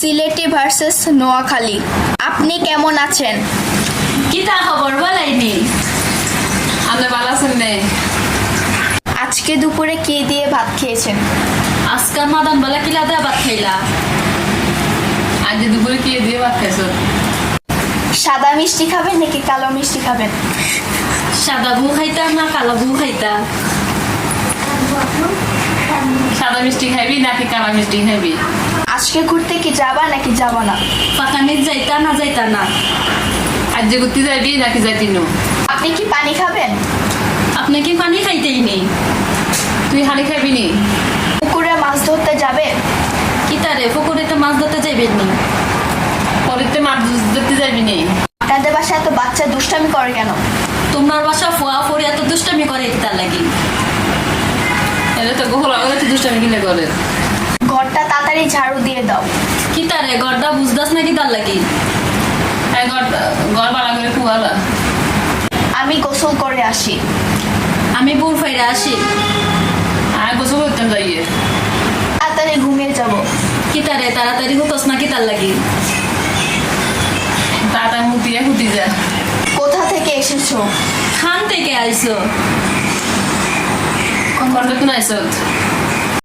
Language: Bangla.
সিলেটি ভার্সেস নোয়াখালী। আপনি কেমন আছেন? কিতা খবর বলাইনি? আপনি ভালো আছেন নে? আজকে দুপুরে কি দিয়ে ভাত খেয়েছেন? আজকাল মাদাম বলা কিলা দেয়া ভাত খাইলা? আজ দুপুরে কি দিয়ে ভাত খাইছো? সাদা মিষ্টি খাবেন নাকি কালো মিষ্টি খাবেন? সাদা বু খাইতা না কালো বু খাইতা? সাদা মিষ্টি খাইবি নাকি কালা মিষ্টি খাইবি? আজকে ঘুরতে কি যাবা নাকি যাবা না? পাকানিত যাইতা না যাইতা না? আজ যে ঘুরতে যাইবি নাকি যাইতি নো? আপনি কি পানি খাবেন? আপনি কি পানি খাইতেই নেই? তুই হানি খাইবি নি? পুকুরে মাছ ধরতে যাবে? কিতারে পুকুরেতে মাছ ধরতে যাইবেন নি? পরিতে মাছ ধরতে যাইবি নি? আপনাদের বাসায় এত বাচ্চা দুষ্টামি করে কেন? তোমার বাসা ফুয়া ফুরি এত দুষ্টামি করে কিতার লাগি? এটা তো গোহলা ওরা তো দুষ্টামি কিনে করে। ঘরটা তাড়াতাড়ি ঝাড়ু দিয়ে দাও। কিতারে গড়দা বুঝদাস না কিতার লাগি? ঘর ভাড়া করে কুয়ালা। আমি গোসল করে আসি। আমি বুড় ফাইরা আসি। আর গোসল করতাম যাইয়ে। তাড়াতাড়ি ঘুমিয়ে যাব। কিতারে তাড়াতাড়ি হতোস না কিতার লাগি? তাতা মুটিয়ে হুতি যা। কোথা থেকে এসেছো? খান থেকে আইসো। কোন ঘর থেকে আইসত?